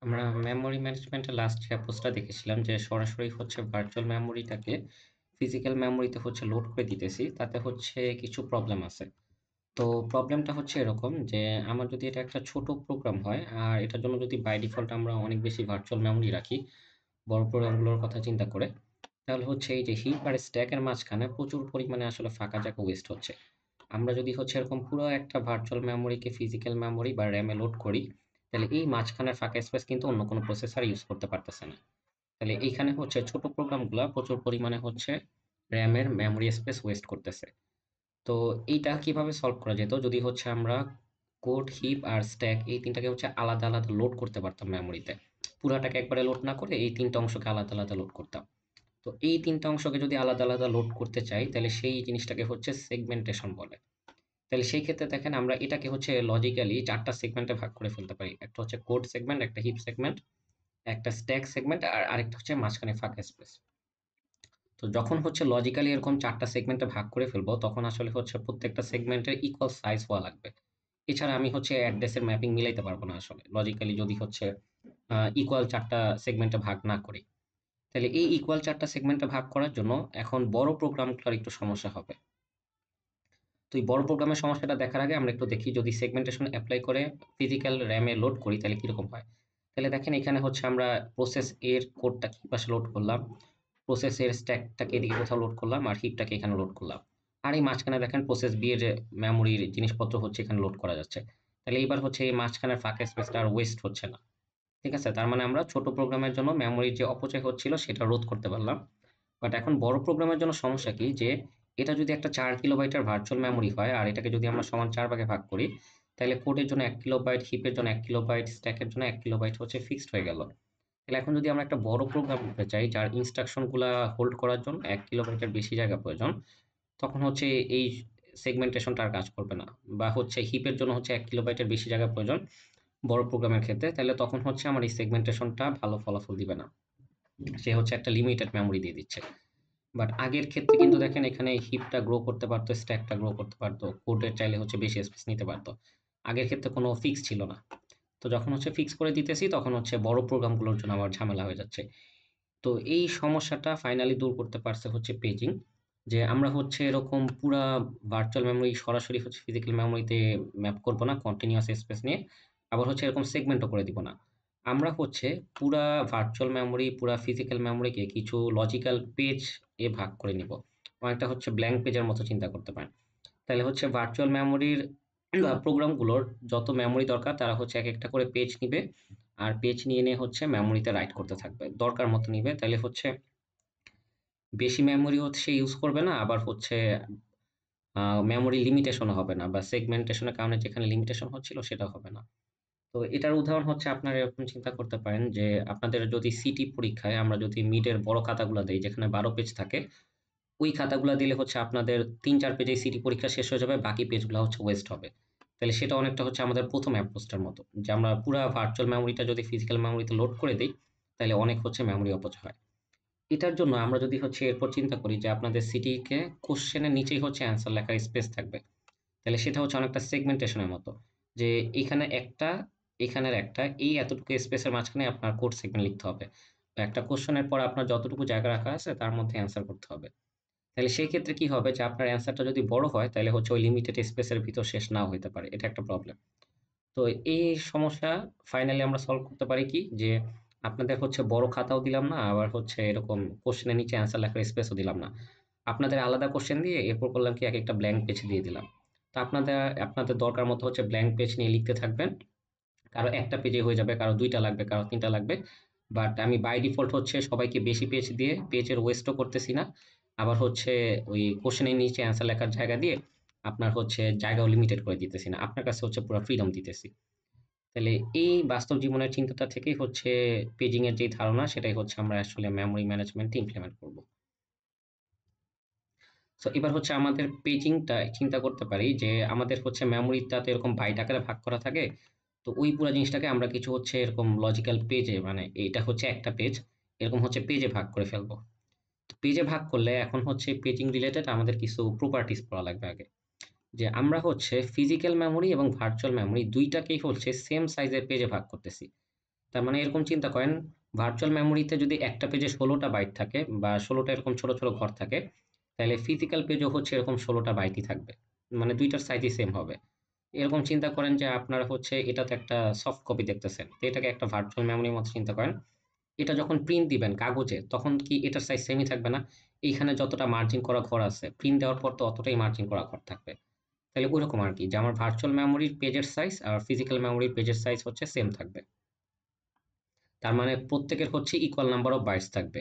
আমরা মেমোরি ম্যানেজমেন্টের লাস্ট যে অ্যাপ্রোচটা দেখেছিলাম যে সরাসরি হচ্ছে ভার্চুয়াল মেমোরিটাকে ফিজিক্যাল মেমোরিতে হচ্ছে লোড করে দিতেছি, তাতে হচ্ছে কিছু প্রবলেম আছে। তো প্রবলেমটা হচ্ছে এরকম যে আমার যদি এটা একটা ছোট প্রোগ্রাম হয় আর এটার জন্য যদি বাই ডিফল্ট আমরা অনেক বেশি ভার্চুয়াল মেমোরি রাখি বড় প্রোগ্রামগুলোর কথা চিন্তা করে, তাহলে হচ্ছে এই যে হিপ আর স্ট্যাকের মাঝখানে প্রচুর পরিমাণে আসলে ফাঁকা জায়গা ওয়েস্ট হচ্ছে। আমরা যদি হচ্ছে এরকম পুরো একটা ভার্চুয়াল মেমোরিকে ফিজিক্যাল মেমোরি বা র্যামে লোড করি, তাহলে এই মাঝখানের ফাঁকা স্পেস কিন্তু অন্য কোনো প্রসেসর ইউজ করতে পারতেছে না। তাহলে এইখানে হচ্ছে ছোট প্রোগ্রামগুলা প্রচুর পরিমাণে হচ্ছে র্যামের মেমোরি স্পেস ওয়েস্ট করতেছে। তো এইটা কিভাবে সলভ করা যেত যদি হচ্ছে আমরা কোড, হিপ আর স্ট্যাক এই তিনটাকে হচ্ছে আলাদা আলাদা লোড করতে পারতাম মেমোরিতে। পুরাটাকে একবারে লোড না করে এই তিনটা অংশকে আলাদা আলাদা লোড করতাম। তো এই তিনটা অংশকে যদি আলাদা আলাদা লোড করতে চাই, তাহলে সেই জিনিসটাকে হচ্ছে সেগমেন্টেশন বলে। তাহলে সেই ক্ষেত্রে দেখেন আমরা এটাকে হচ্ছে লজিক্যালি ৪ টা সেগমেন্টে ভাগ করে ফেলতে পারি। একটা হচ্ছে কোড সেগমেন্ট, একটা হিপ সেগমেন্ট, একটা স্ট্যাক সেগমেন্ট আর আরেকটা হচ্ছে মাঝখানে ফাঁকা স্পেস। তো যখন হচ্ছে লজিক্যালি এরকম ৪ টা সেগমেন্টে ভাগ করে ফেলবো, তখন আসলে হচ্ছে প্রত্যেকটা সেগমেন্টের ইকুয়াল সাইজ হওয়া লাগবে। এছাড়া আমি হচ্ছে অ্যাড্রেসের ম্যাপিং মিলাইতে পারবো না আসলে। লজিক্যালি যদি হচ্ছে ইকুয়াল ৪ টা সেগমেন্টে ভাগ না করি। তাহলে এই ইকুয়াল ৪ টা সেগমেন্টে ভাগ করার জন্য এখন বড় প্রোগ্রামগুলোর একটু সমস্যা হবে। তো এই বড় প্রোগ্রামের সমস্যাটা দেখার আগে আমরা একটু দেখি যদি সেগমেন্টেশন এপ্লাই করে ফিজিক্যাল র্যামে লোড করি তাহলে কিরকম হয়। তাহলে দেখেন এখানে হচ্ছে আমরা প্রসেস এর কোডটা কি পাশে লোড করলাম, প্রসেস এর স্ট্যাকটাকে এদিকে কোথাও লোড করলাম আর হিপটাকে এখানে লোড করলাম। আর এই মাঝখানে দেখেন প্রসেস বি এর মেমোরির জিনিসপত্র হচ্ছে এখানে লোড করা যাচ্ছে। তাহলে এইবার হচ্ছে এই মাঝখানের ফাঁকা স্পেসটা আর ওয়েস্ট হচ্ছে না। ঠিক আছে, তার মানে আমরা ছোট প্রোগ্রামের জন্য মেমোরির যে অপচয় হচ্ছিল সেটা রোধ করতে পারলাম। বাট এখন বড় প্রোগ্রামের জন্য সমস্যা কি যে এটা যদি একটা ৪ কিলোবাইটের ভার্চুয়াল মেমোরি হয় আর এটাকে যদি আমরা সমান ৪ ভাগে ভাগ করি, তাহলে কোডের জন্য ১ কিলোবাইট, হিপের জন্য ১ কিলোবাইট, স্ট্যাকের জন্য ১ কিলোবাইট হচ্ছে ফিক্সড হয়ে গেল। তাহলে এখন যদি আমরা একটা বড় প্রোগ্রাম লিখতে চাই যার ইনস্ট্রাকশন গুলা হোল্ড করার জন্য ১ কিলোবাইটের বেশি জায়গা প্রয়োজন, তখন হচ্ছে এই সেগমেন্টেশনটা আর কাজ করবে না। বা হচ্ছে হিপের জন্য হচ্ছে ১ কিলোবাইটের বেশি জায়গা প্রয়োজন বড় প্রোগ্রামের ক্ষেত্রে, তাহলে তখন হচ্ছে আমার এই সেগমেন্টেশনটা ভালো ফলাফল দিবে না। সে হচ্ছে একটা লিমিটেড মেমোরি দিয়ে দিচ্ছে। বাট আগের ক্ষেত্রে কিন্তু দেখেন এখানে হিপটা গ্রো করতে পারতো, স্ট্যাকটা গ্রো করতে পারতো, কোডের চাইলে হচ্ছে বেশি স্পেস নিতে পারতো। আগের ক্ষেত্রে কোনো ফিক্স ছিল না। তো যখন হচ্ছে ফিক্স করে দিতেছি তখন হচ্ছে বড় প্রোগ্রামগুলোর জন্য আবার ঝামেলা হয়ে যাচ্ছে। তো এই সমস্যাটা ফাইনালি দূর করতে পারছে হচ্ছে পেজিং। যে আমরা হচ্ছে এরকম পুরা ভার্চুয়াল মেমোরি সরাসরি হচ্ছে ফিজিক্যাল মেমোরিতে ম্যাপ করব না কন্টিনিউয়াস স্পেস নিয়ে, আবার হচ্ছে এরকম সেগমেন্টও করে দিব না। আমরা হচ্ছে পুরা ভার্চুয়াল মেমোরি, পুরা ফিজিক্যাল মেমোরিকে কিছু লজিক্যাল পেজ এ ভাগ করে নিব। অনেকটা হচ্ছে ব্ল্যাঙ্ক পেজের মতো চিন্তা করতে পারেন। তাহলে হচ্ছে ভার্চুয়াল মেমোরির প্রোগ্রামগুলোর যত মেমোরি দরকার তারা হচ্ছে এক একটা করে পেজ নিবে। আর পেজ নিয়ে হচ্ছে মেমোরিতে রাইট করতে থাকবে দরকার মতো নিবে। তাহলে হচ্ছে বেশি মেমোরি হচ্ছে ইউজ করবে না, আবার হচ্ছে মেমোরি লিমিটেশনও হবে না বা সেগমেন্টেশনের কারণে যেখানে লিমিটেশন হচ্ছিল সেটা হবে না। তো এটার উদাহরণ হচ্ছে আপনারা এরকম চিন্তা করতে পারেন যে আপনাদের যদি সিটি পরীক্ষায় আমরা যদি মিডের বড় খাতাগুলো দেই যেখানে ১২ পেজ থাকে, ওই খাতাগুলা দিলে হচ্ছে আপনাদের ৩-৪ পেজে সিটি পরীক্ষা শেষ হয়ে যাবে, বাকি পেজগুলো হচ্ছে ওয়েস্ট হবে। তাহলে সেটা অনেকটা হচ্ছে আমাদের প্রথম অ্যাপ্রোচটার মতো যে আমরা পুরা ভার্চুয়াল মেমোরিটা যদি ফিজিক্যাল মেমোরিতে লোড করে দিই, তাহলে অনেক হচ্ছে মেমোরি অপচয় হয়। এটার জন্য আমরা যদি হচ্ছে এরপর চিন্তা করি যে আপনাদের সিটিকে কোশ্চেনের নিচেই হচ্ছে অ্যান্সার লেখার স্পেস থাকবে, তাহলে সেটা হচ্ছে অনেকটা সেগমেন্টেশনের মতো। যে এখানে একটা, এখানের একটা, এই এতটুকু স্পেসের মাঝখানে আপনার কোড সেগমেন্ট লিখতে হবে। তো একটা কোশ্চেনের পর আপনার যতটুকু জায়গা রাখা আছে তার মধ্যে অ্যান্সার করতে হবে। তাহলে সেই ক্ষেত্রে কি হবে যে আপনার অ্যান্সারটা যদি বড় হয় তাহলে হচ্ছে ওই লিমিটেড স্পেসের ভিতর শেষ নাও হইতে পারে। এটা একটা প্রবলেম। তো এই সমস্যা ফাইনালি আমরা সলভ করতে পারি কি যে আপনাদের হচ্ছে বড় খাতাও দিলাম না, আবার হচ্ছে এরকম কোশ্চেনের নিচে অ্যান্সার লেখার স্পেসও দিলাম না। আপনাদের আলাদা কোশ্চেন দিয়ে এরপর করলাম কি এক একটা ব্ল্যাঙ্ক পেজ দিয়ে দিলাম। তো আপনাদের আপনাদের দরকার মতো হচ্ছে ব্ল্যাঙ্ক পেজ নিয়ে লিখতে থাকবেন। কারো একটা পেজে হয়ে যাবে, কারো ২ টা লাগবে, কারো ৩ টা লাগবে। বাট আমি বাই ডিফল্ট হচ্ছে সবাইকে বেশি পেজ দিয়ে পেজের ওয়েস্টও করতেছি না। আবার হচ্ছে ওই কোশ্চেনের নিচে অ্যান্সার লেখার জায়গা দিয়ে আপনার হচ্ছে জায়গাও লিমিটেড করে দিতেছি না। আপনার কাছে হচ্ছে পুরা ফ্রিডম দিতেছি। তাহলে এই বাস্তব জীবনের চিন্তাটা থেকেই হচ্ছে পেজিং এর যে ধারণা সেটাই হচ্ছে আমরা আসলে মেমোরি ম্যানেজমেন্টে ইমপ্লিমেন্ট করব। সো এবার হচ্ছে আমাদের পেজিংটা চিন্তা করতে পারি যে আমাদের হচ্ছে মেমোরিটা তো এরকম বাইট আকারে ভাগ করা থাকে। তো ওই পুরো জিনিসটাকে আমরা কিছু হচ্ছে এরকম লজিক্যাল পেজে, মানে এটা হচ্ছে একটা পেজ, এরকম হচ্ছে পেজে ভাগ করে ফেলবো। তো পেজে ভাগ করলে এখন হচ্ছে পেজিং রিলেটেড আমাদের কিছু প্রপার্টিস পড়া লাগবে আগে। যে আমরা হচ্ছে ফিজিক্যাল মেমোরি এবং ভার্চুয়াল মেমোরি দুইটাকেই হচ্ছে সেম সাইজের পেজে ভাগ করতেছি। তার মানে এরকম চিন্তা করেন, ভার্চুয়াল মেমোরিতে যদি একটা পেজে 16টা বাইট থাকে বা 16টা এরকম ছোট ছোট ঘর থাকে, তাহলে ফিজিক্যাল পেজও হচ্ছে এরকম 16টা বাইটই থাকবে, মানে দুইটার সাইজই সেম হবে। এরকম চিন্তা করেন যে আপনারা হচ্ছে এটাতে একটা সফট কপি দেখতেছেন, তো এটাকে একটা ভার্চুয়াল মেমোরির মতো চিন্তা করেন। এটা যখন প্রিন্ট দিবেন কাগজে, তখন কি এটার সাইজ সেমই থাকবে না? এইখানে যতটা মার্জিন করা ঘর আছে, প্রিন্ট দেওয়ার পর তো অতটাই মার্জিন করা ঘর থাকবে। তাহলে ওইরকম আর কি, যে আমার ভার্চুয়াল মেমোরির পেজের সাইজ আর ফিজিক্যাল মেমোরির পেজের সাইজ হচ্ছে সেম থাকবে। তার মানে প্রত্যেকের হচ্ছে ইকুয়াল নাম্বার অফ বাইটস থাকবে।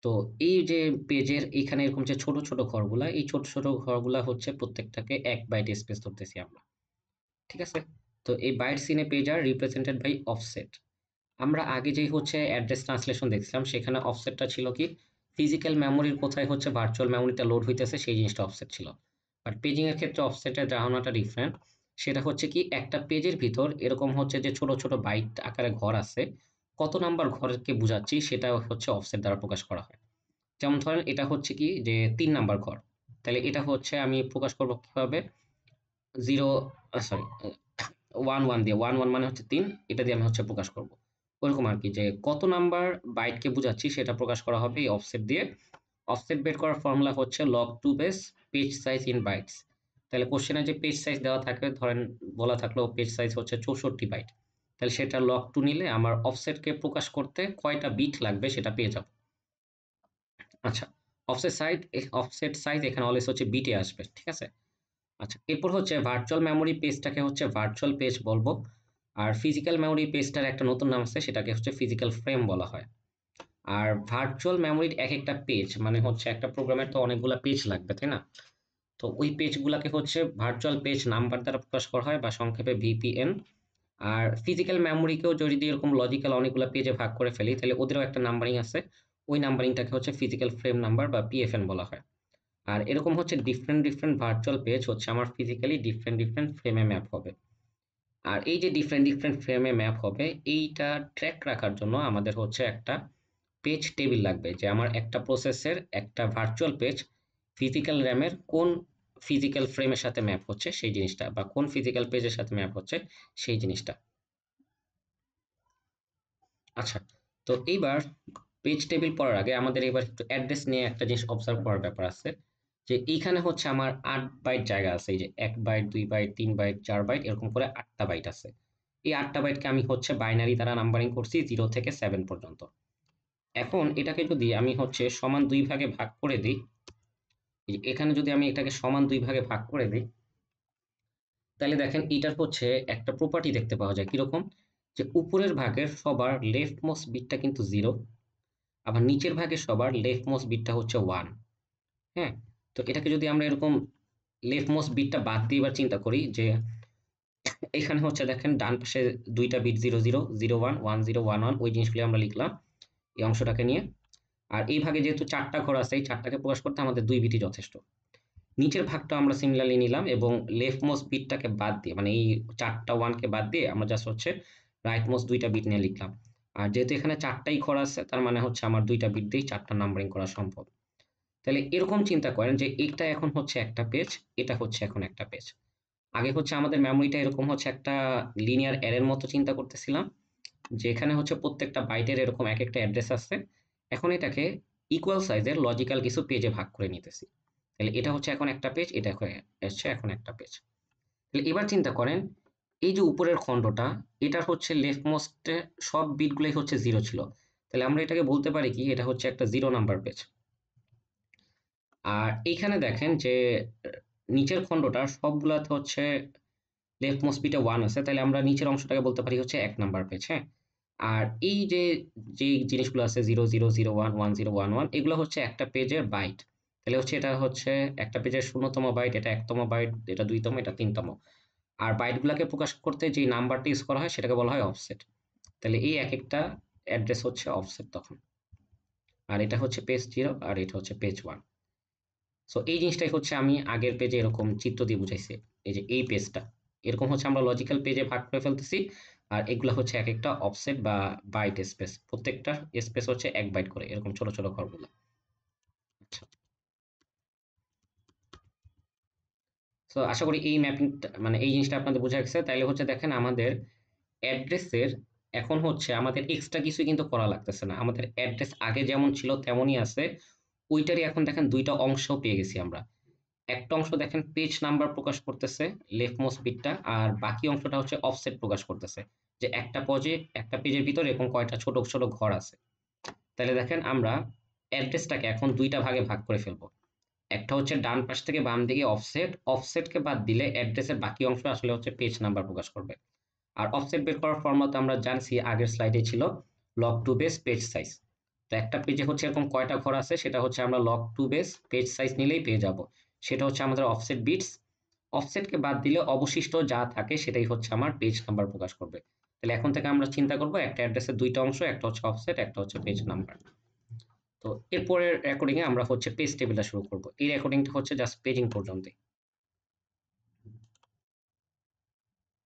তো এই যে পেজের এইখানে এরকম যে ছোট ছোট ঘরগুলা, এই ছোট ছোট ঘরগুলা হচ্ছে প্রত্যেকটাকে 1 বাইট স্পেস ধরতেছি আমরা। ঠিক আছে? তো এই bytes in a page are represented by offset. আমরা আগে যেই হচ্ছে অ্যাড্রেস ট্রান্সলেশন দেখছিলাম, সেখানে অফসেটটা ছিল কি, ফিজিক্যাল মেমোরির কোথায় হচ্ছে ভার্চুয়াল মেমোরিটা লোড হইতেছে সেই জিনিসটা অফসেট ছিল। বাট পেজিং এর ক্ষেত্রে অফসেটের ধারণাটা ডিফারেন্ট। সেটা হচ্ছে কি, একটা পেজের ভিতর এরকম হচ্ছে যে ছোট ছোট বাইট আকারে ঘর আছে, কত নাম্বার ঘরকে বোঝাচ্ছি সেটা হচ্ছে অফসেট দ্বারা প্রকাশ করা হয়। যেমন ধরেন এটা হচ্ছে কি যে 3 নাম্বার ঘর, তাহলে এটা হচ্ছে আমি প্রকাশ করবো কিভাবে, 0, সরি, 1 1 দিয়ে, 1 1 মানে হচ্ছে 3, এটা দিয়ে আমি হচ্ছে প্রকাশ করব। ওরকম আর কি, যে কত নাম্বার বাইটকে বোঝাচ্ছি সেটা প্রকাশ করা হবে এই অফসেট দিয়ে। অফসেট বের করার ফর্মুলা হচ্ছে log two base page size in bytes. তাহলে কোশ্চেনে যে পেজ সাইজ দেওয়া থাকে, ধরেন বলা থাকলো পেজ সাইজ হচ্ছে 64 বাইট, তাহলে সেটা লগ টু নিলে আমার অফসেটকে প্রকাশ করতে কয়টা বিট লাগবে সেটা পেয়ে যাব। আচ্ছা, অফসেট সাইজ এখানে অলওয়েজ হচ্ছে বিটে আসবে, ঠিক আছে? আচ্ছা, এরপর হচ্ছে ভার্চুয়াল মেমোরি পেজটাকে হচ্ছে ভার্চুয়াল পেজ বলবো। আর ফিজিক্যাল মেমোরি পেজটার একটা নতুন নাম আছে, সেটাকে হচ্ছে ফিজিক্যাল ফ্রেম বলা হয়। আর ভার্চুয়াল মেমোরির এক একটা পেজ মানে হচ্ছে একটা প্রোগ্রামের তো অনেকগুলো পেজ লাগবে, তাই না? তো ওই পেজগুলোকে হচ্ছে ভার্চুয়াল পেজ নাম্বার দ্বারা প্রকাশ করা হয়, বা সংক্ষেপে ভিপিএন। আর ফিজিক্যাল মেমোরিকেও যদি এরকম লজিক্যাল অনেকগুলো পেজে ভাগ করে ফেলি, তাহলে ওদেরও একটা নাম্বারিং আছে। ওই নাম্বারিংটাকে হচ্ছে ফিজিক্যাল ফ্রেম নাম্বার বা পিএফএন বলা হয়। আর এরকম হচ্ছে ডিফারেন্ট ডিফারেন্ট ভার্চুয়াল পেজ হচ্ছে আমার ফিজিক্যালি ডিফারেন্ট ডিফারেন্ট ফ্রেমে ম্যাপ হবে। আর এই যে ডিফারেন্ট ডিফারেন্ট ফ্রেমে ম্যাপ হবে, এইটা ট্র্যাক রাখার জন্য আমাদের হচ্ছে একটা পেজ টেবিল লাগবে, যে আমার একটা প্রসেসের একটা ভার্চুয়াল পেজ ফিজিক্যাল র্যামের কোন ফিজিক্যাল ফ্রেমের সাথে ম্যাপ হচ্ছে সেই জিনিসটা, বা কোন ফিজিক্যাল পেজের সাথে ম্যাপ হচ্ছে সেই জিনিসটা। আচ্ছা, তো এইবার পেজ টেবিল পড়ার আগে আমাদের এবার একটু অ্যাড্রেস নিয়ে একটা জিনিস অবজার্ভ করার ব্যাপার আছে। যে এইখানে হচ্ছে আমার 8 বাইট জায়গা আছে, এই যে 1 বাইট, 2 বাইট, 3 বাইট, 4 বাইট, এরকম করে 8টা বাইট আছে। এই 8টা বাইটকে আমি হচ্ছে বাইনারি দ্বারা নাম্বারিং করছি 0 থেকে 7 পর্যন্ত। এখন এটাকে যদি আমি হচ্ছে সমান 2 ভাগে ভাগ করে দিই, এখানে যদি আমি এটাকে সমান 2 ভাগে ভাগ করে দিই, তাহলে দেখেন এটার হচ্ছে একটা প্রপার্টি দেখতে পাওয়া যায় কিরকম, যে উপরের ভাগের সবার লেফট মোস্ট বিটটা কিন্তু 0, আবার নিচের ভাগের সবার লেফট মোস্ট বিটটা হচ্ছে 1। হ্যাঁ, তো এটাকে যদি আমরা এরকম লেফট মোস্ট বিটটা বাদ দিয়ে এবার চিন্তা করি, যে এখানে হচ্ছে দেখেন ডান পাশে দুইটা বিট 0 0 0 1 1 0 1 1, ওই জিনিসগুলো আমরা লিখলাম এই অংশটাকে নিয়ে। আর এই ভাগে যেহেতু 4টা ঘর আছে, এই 4টাকে প্রকাশ করতে আমাদের 2 বিটই যথেষ্ট। নিচের ভাগটা আমরা সিমিলারলি নিলাম, এবং লেফট মোস্ট বিটটাকে বাদ দিয়ে, মানে এই 4টা 1কে বাদ দিয়ে আমরা জাস্ট হচ্ছে রাইট মোস্ট 2টা বিট নিয়ে লিখলাম। আর যেহেতু এখানে 4টাই ঘর আছে, তার মানে হচ্ছে আমার 2টা বিট দিয়েই 4টা নাম্বারিং করা সম্ভব। তাহলে এরকম চিন্তা করেন যে এটা এখন হচ্ছে একটা পেজ, এটা হচ্ছে এখন একটা পেজ। আগে হচ্ছে আমাদের মেমোরিটা এরকম হচ্ছে একটা লিনিয়ার অ্যারের মতো চিন্তা করতেছিলাম, যে এখানে হচ্ছে প্রত্যেকটা বাইটের এরকম এক একটা অ্যাড্রেস আছে। এখন এটাকে ইকুয়াল সাইজের লজিক্যাল কিছু পেজে ভাগ করে নিতেছি। তাহলে এটা হচ্ছে এখন একটা পেজ, এটা হচ্ছে এখন একটা পেজ। তাহলে এবার চিন্তা করেন, এই যে উপরের খণ্ডটা, এটা হচ্ছে লেফট মোস্টে সব বিটগুলোই হচ্ছে 0 ছিল। তাহলে আমরা এটাকে বলতে পারি কি, এটা হচ্ছে একটা 0 নাম্বার পেজ। আর এইখানে দেখেন যে নিচের খণ্ডটা সবগুলাতে হচ্ছে লেফট মোস্ট বিটে 1 আছে, তাহলে আমরা নিচের অংশটাকে বলতে পারি হচ্ছে 1 নাম্বার পেজ। হ্যাঁ, আর এই যে যে জিনিসগুলো আছে 0 0 0 1 1 0 1 1, এগুলো হচ্ছে একটা পেজের বাইট। তাহলে হচ্ছে এটা হচ্ছে একটা পেজের 0তম বাইট, এটা 1তম বাইট, এটা 2তম, এটা 3তম। আর বাইটগুলোকে প্রকাশ করতে যে নাম্বারটা ইউজ করা হয় সেটাকে বলা হয় অফসেট। তাহলে এই এক একটা অ্যাড্রেস হচ্ছে অফসেট তখন। আর এটা হচ্ছে পেজ 0, আর এটা হচ্ছে পেজ 1। সো এই জিনিসটাই হচ্ছে আমি আগের পেজে এরকম চিত্র দিয়ে বুঝাইছি। এই যে এই পেজটা এরকম হচ্ছে আমরা লজিক্যাল পেজে ভাগ করে ফেলতেছি, আর এগুলা হচ্ছে এক একটা অফসেট বা বাইট স্পেস, প্রত্যেকটা স্পেস হচ্ছে 1 বাইট করে, এরকম ছোট ছোট ঘরগুলো। আচ্ছা, তো আশা করি এই ম্যাপিংটা মানে এই জিনিসটা আপনাদের বোঝা গেছে। তাইলে হচ্ছে দেখেন আমাদের অ্যাড্রেসের এখন হচ্ছে আমাদের এক্সট্রা কিছু কিন্তু করা লাগতেছে না, আমাদের অ্যাড্রেস আগে যেমন ছিল তেমনই আছে। ওইটারই এখন দেখেন দুইটা অংশ পেয়ে গেছি আমরা। একটা অংশ দেখেন পেজ নাম্বার প্রকাশ করতেছে, লেফট মোস্ট বিটটা, আর বাকি অংশটা হচ্ছে অফসেট প্রকাশ করতেছে, যে একটা পেজের ভিতরে এরকম কয়টা ছোট ছোট ঘর আছে। তাহলে দেখেন আমরা অ্যাড্রেসটাকে এখন দুইটা ভাগে ভাগ করে ফেলবো। একটা হচ্ছে ডান পাশ থেকে বাম দিকে অফসেট, অফসেটকে বাদ দিলে অ্যাড্রেসের বাকি অংশ আসলে হচ্ছে পেজ নাম্বার প্রকাশ করবে। আর অফসেট বের করার ফরম্যাট আমরা জানছি, আগের স্লাইডে ছিল log two base page size. তো একটা পেজে হচ্ছে এরকম কয়টা ঘর আছে সেটা হচ্ছে আমরা log two base page size নিলেই পেয়ে যাব। সেটা হচ্ছে আমাদের অফসেট বিটস। অফসেটকে বাদ দিলে অবশিষ্ট যা থাকে সেটাই হচ্ছে আমার পেজ নাম্বার প্রকাশ করবে। তাহলে এখন থেকে আমরা চিন্তা করব একটা অ্যাড্রেসের দুইটা অংশ, একটা হচ্ছে অফসেট, একটা হচ্ছে পেজ নাম্বার। তো এরপরের রেকর্ডিং এ আমরা হচ্ছে পেজ টেবিলটা শুরু করব। এই রেকর্ডিংটা হচ্ছে জাস্ট পেজিং পর্যন্তই।